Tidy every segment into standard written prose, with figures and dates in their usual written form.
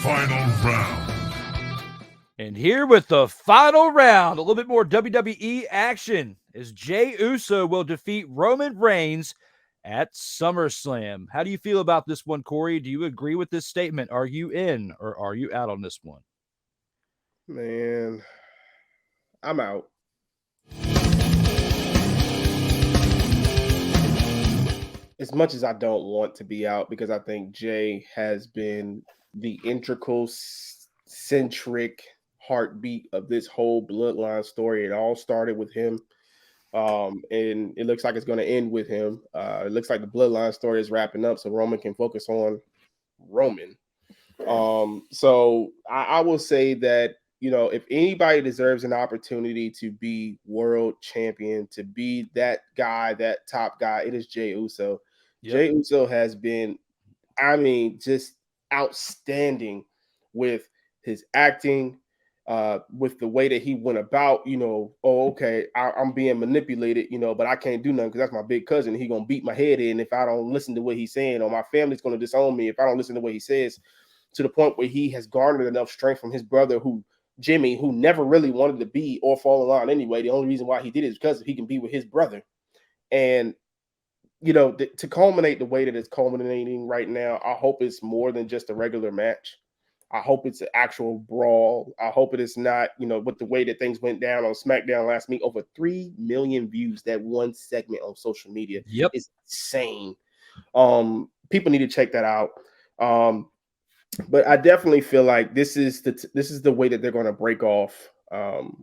final round. And here with the final round, a little bit more WWE action as Jey Uso will defeat Roman Reigns at SummerSlam. How do you feel about this one, Corey? Do you agree with this statement? Are you in or are you out on this one? Man, I'm out. As much as I don't want to be out, because I think Jay has been the integral, centric heartbeat of this whole bloodline story. It all started with him. And it looks like it's going to end with him. It looks like the bloodline story is wrapping up, so Roman can focus on Roman. So I will say that, you know, if anybody deserves an opportunity to be world champion, to be that guy, that top guy, it is Jey Uso. Yep. Jey Uso has been, I mean, just outstanding with his acting, with the way that he went about, you know, oh, okay, I'm being manipulated, you know, but I can't do nothing because that's my big cousin. He gonna beat my head in if I don't listen to what he's saying, or my family's gonna disown me if I don't listen to what he says. To the point where he has garnered enough strength from his brother, Jimmy, who never really wanted to be or fall in line anyway. The only reason why he did it is because he can be with his brother. And, you know, to culminate the way that it's culminating right now, I hope it's more than just a regular match. I hope it's an actual brawl. I hope it is not, you know, with the way that things went down on SmackDown last week, over 3 million views, that one segment on social media. Yep. It's insane. People need to check that out. But I definitely feel like this is the way that they're going to break off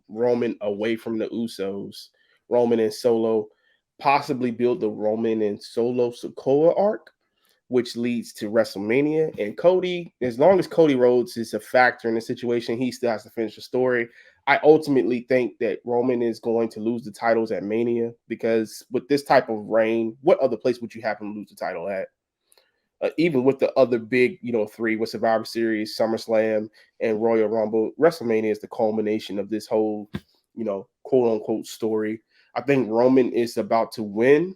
Roman away from the Usos, Roman and Solo, possibly build the Roman and Solo Sikoa arc, which leads to WrestleMania. And Cody, as long as Cody Rhodes is a factor in the situation, he still has to finish the story. I ultimately think that Roman is going to lose the titles at Mania, because with this type of reign, what other place would you have him lose the title at? Even with the other big, you know, three with Survivor Series, SummerSlam, and Royal Rumble, WrestleMania is the culmination of this whole, you know, quote unquote story. I think Roman is about to win,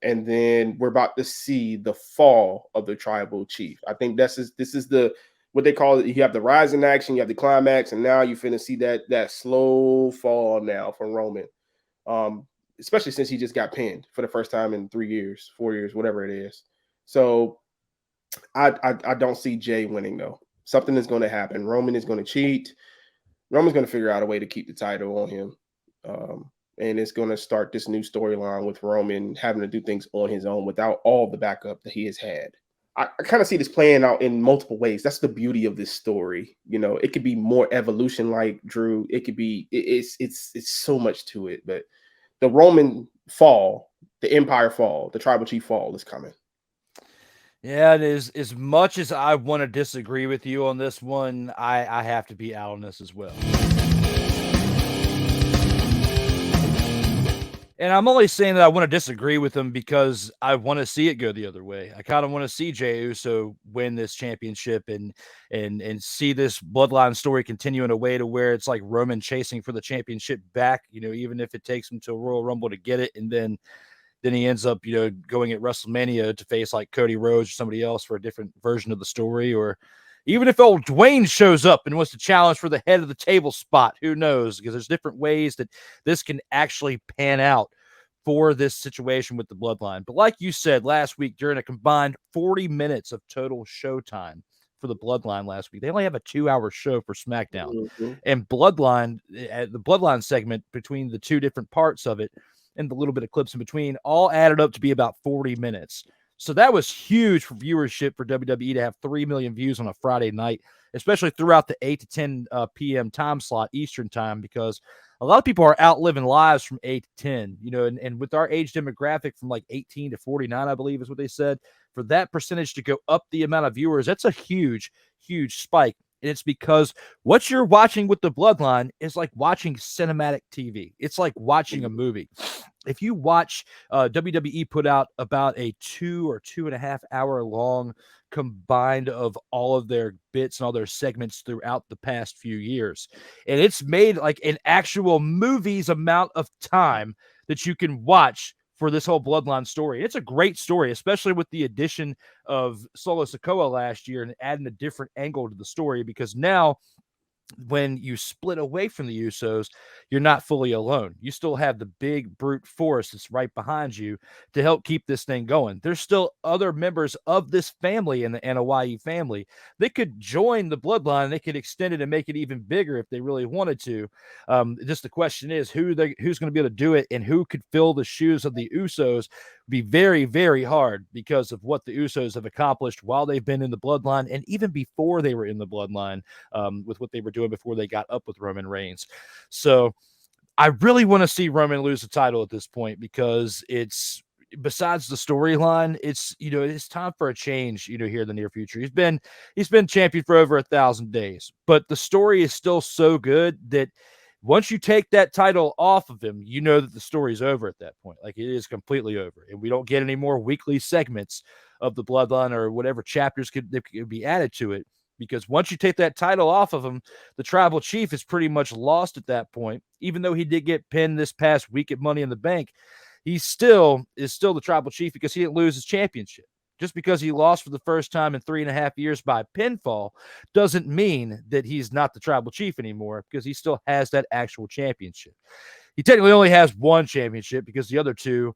and then we're about to see the fall of the tribal chief. I think this is the what they call it. You have the rise in action, you have the climax, and now you're finna see that slow fall now from Roman. Especially since he just got pinned for the first time in 3 years, 4 years, whatever it is. So I don't see Jay winning, though. Something is going to happen. Roman is going to cheat. Roman's going to figure out a way to keep the title on him. And it's going to start this new storyline with Roman having to do things on his own without all the backup that he has had. I kind of see this playing out in multiple ways. That's the beauty of this story. You know, it could be more evolution like Drew. It could be, it's so much to it. But the Roman fall, the Empire fall, the tribal chief fall is coming. Yeah, it is. As much as I want to disagree with you on this one, I have to be out on this as well. And I'm only saying that I want to disagree with him because I want to see it go the other way. I kind of want to see Jey Uso win this championship and see this bloodline story continue in a way to where it's like Roman chasing for the championship back, you know, even if it takes him to a Royal Rumble to get it. And then he ends up, you know, going at WrestleMania to face like Cody Rhodes or somebody else for a different version of the story. Or even if old Dwayne shows up and wants to challenge for the head of the table spot, who knows? Because there's different ways that this can actually pan out for this situation with the bloodline. But like you said last week, during a combined 40 minutes of total showtime for the bloodline last week, they only have a 2-hour show for SmackDown. Mm-hmm. And bloodline, the bloodline segment between the two different parts of it and the little bit of clips in between all added up to be about 40 minutes. So that was huge for viewership for WWE to have 3 million views on a Friday night, especially throughout the 8 to 10 p.m. time slot, Eastern time, because a lot of people are out living lives from 8 to 10, you know, and with our age demographic from like 18 to 49, I believe is what they said, for that percentage to go up the amount of viewers, that's a huge, huge spike. And it's because what you're watching with the bloodline is like watching cinematic TV. It's like watching a movie. If you watch WWE put out about a 2 or 2.5 hour long combined of all of their bits and all their segments throughout the past few years, and it's made like an actual movie's amount of time that you can watch for this whole bloodline story. It's a great story, especially with the addition of Solo Sikoa last year and adding a different angle to the story, because now when you split away from the Usos, you're not fully alone. You still have the big brute force that's right behind you to help keep this thing going. There's still other members of this family in the Anoa'i family. They could join the bloodline. They could extend it and make it even bigger if they really wanted to. Just the question is who's going to be able to do it, and who could fill the shoes of the Usos. Be very, very hard because of what the Usos have accomplished while they've been in the bloodline, and even before they were in the bloodline, with what they were doing before they got up with Roman Reigns. So I really want to see Roman lose the title at this point, because it's, besides the storyline, it's, it's time for a change, here in the near future. He's been champion for over 1,000 days, but the story is still so good that once you take that title off of him, you know that the story's over at that point. Like, it is completely over, and we don't get any more weekly segments of the bloodline or whatever chapters could be added to it. Because once you take that title off of him, the tribal chief is pretty much lost at that point. Even though he did get pinned this past week at Money in the Bank, he is still the tribal chief because he didn't lose his championship. Just because he lost for the first time in 3.5 years by pinfall doesn't mean that he's not the tribal chief anymore, because he still has that actual championship. He technically only has one championship, because the other two,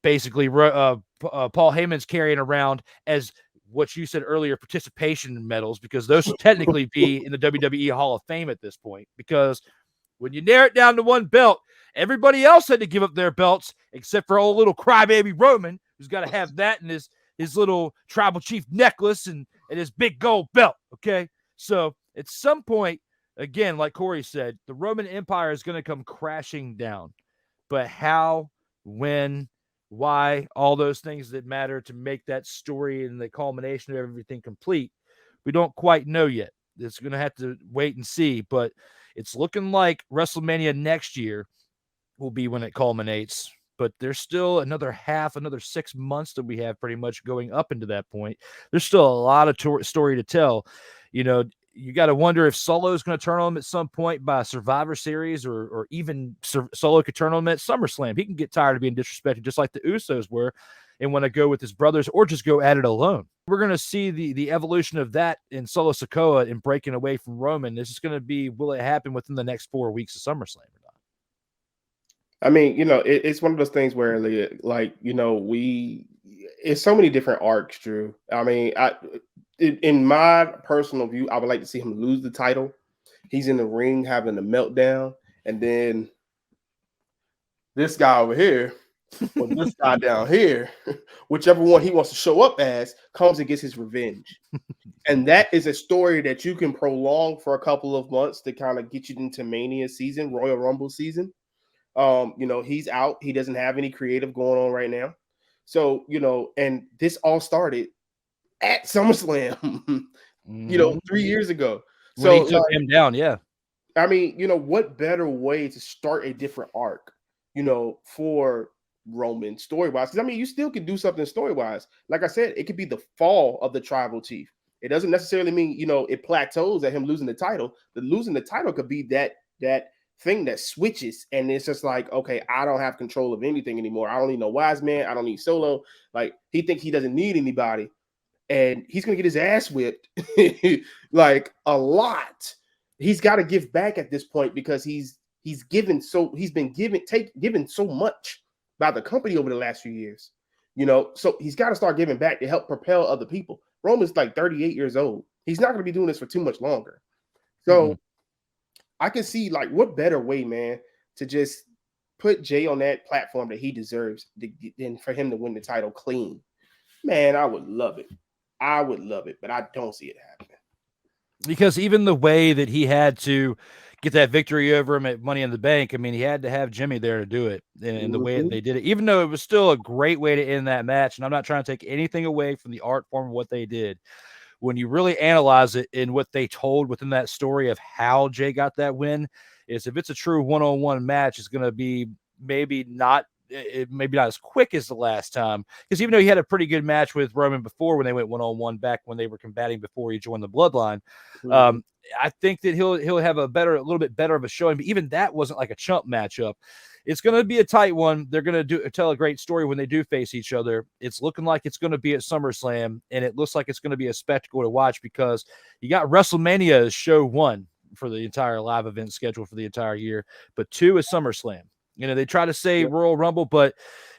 basically Paul Heyman's carrying around as what you said earlier, participation medals, because those should technically be in the WWE Hall of Fame at this point. Because when you narrow it down to one belt, everybody else had to give up their belts except for old little crybaby Roman, who's got to have that in his little tribal chief necklace and his big gold belt. Okay. So at some point, again, like Corey said, the Roman Empire is going to come crashing down. But how, when, why, all those things that matter to make that story and the culmination of everything complete, we don't quite know yet. It's going to have to wait and see, but it's looking like WrestleMania next year will be when it culminates. But there's still another 6 months that we have pretty much going up into that point. There's still a lot of story to tell. You got to wonder if Solo is going to turn on him at some point by a Survivor Series, or even Solo could turn on him at SummerSlam. He can get tired of being disrespected, just like the Usos were, and want to go with his brothers, or just go at it alone. We're going to see the evolution of that in Solo Sikoa and breaking away from Roman. This is going to be, will it happen within the next 4 weeks of SummerSlam or not? I mean, it's one of those things where, like, it's so many different arcs, Drew. I mean, in my personal view, I would like to see him lose the title. He's in the ring having a meltdown, and then this guy over here, or this guy down here, whichever one he wants to show up as, comes and gets his revenge. And that is a story that you can prolong for a couple of months to kind of get you into Mania season, Royal Rumble season. He's out. He doesn't have any creative going on right now. So, and this all started at SummerSlam, 3 years ago. When he took him down, yeah. I mean, what better way to start a different arc, for Roman story-wise? Because, I mean, you still could do something story-wise. Like I said, it could be the fall of the tribal chief. It doesn't necessarily mean, it plateaus at him losing the title. The losing the title could be that thing that switches, and it's just like, okay, I don't have control of anything anymore. I don't need no wise man. I don't need Solo. Like, he thinks he doesn't need anybody, and he's gonna get his ass whipped like a lot. He's got to give back at this point, because he's been given so much by the company over the last few years. So he's got to start giving back to help propel other people. Roman's like 38 years old. He's not going to be doing this for too much longer. So I can see, like, what better way, man, to just put Jey on that platform that he deserves than for him to win the title clean. Man, I would love it. But I don't see it happening. Because even the way that he had to get that victory over him at Money in the Bank, I mean, he had to have Jimmy there to do it. And the way that they did it, even though it was still a great way to end that match, and I'm not trying to take anything away from the art form of what they did, when you really analyze it and what they told within that story of how Jey got that win, is if it's a true one-on-one match, it's going to be maybe not as quick as the last time. Because even though he had a pretty good match with Roman before, when they went one-on-one back when they were combating before he joined the bloodline, I think that he'll have a little bit better of a showing. But even that wasn't like a chump matchup. it's going to be a tight one. They're going to tell a great story when they do face each other. It's looking like it's going to be at SummerSlam, and it looks like it's going to be a spectacle to watch because you got WrestleMania as show 1 for the entire live event schedule for the entire year, but 2 is SummerSlam. They try to say Royal Rumble, but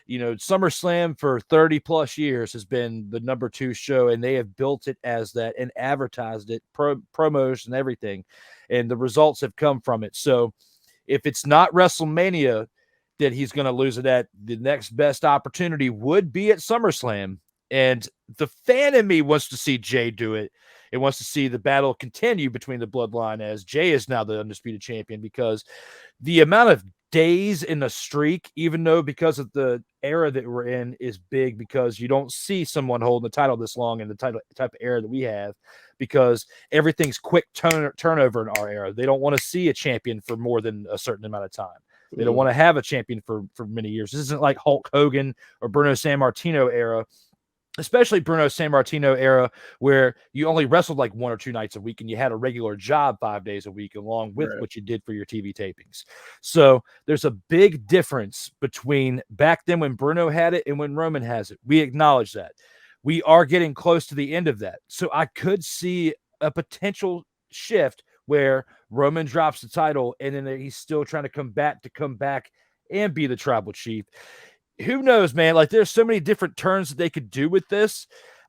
SummerSlam for 30 plus years has been the number 2 show, and they have built it as that and advertised it, promos and everything, and the results have come from it. So if it's not WrestleMania that he's going to lose it at, the next best opportunity would be at SummerSlam. And the fan in me wants to see Jey do it. It wants to see the battle continue between the bloodline as Jey is now the undisputed champion, because the amount of days in the streak, even though because of the era that we're in is big, because you don't see someone holding the title this long in the type of era that we have, because everything's quick turnover in our era. They don't want to see a champion for more than a certain amount of time. They don't want to have a champion for many years. This isn't like Hulk Hogan or Bruno Sammartino era, especially Bruno Sammartino era, where you only wrestled like 1 or 2 nights a week and you had a regular job 5 days a week along with what you did for your TV tapings. So there's a big difference between back then when Bruno had it and when Roman has it. We acknowledge that. We are getting close to the end of that. So I could see a potential shift where Roman drops the title and then he's still trying to come back and be the tribal chief. Who knows, man? Like, there's so many different turns that they could do with this.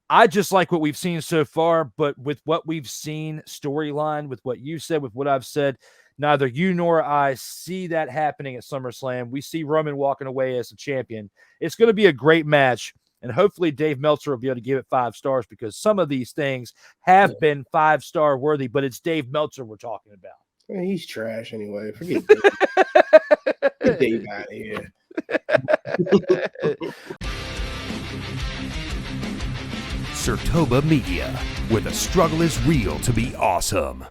I just like what we've seen so far, but with what we've seen storyline, with what you said, with what I've said, neither you nor I see that happening at SummerSlam. We see Roman walking away as a champion. It's going to be a great match, and hopefully Dave Meltzer will be able to give it 5 stars, because some of these things have been 5-star worthy, but it's Dave Meltzer we're talking about. Man, he's trash anyway. Forget Dave. Get Dave out of here. Sertoba Media, where the struggle is real to be awesome.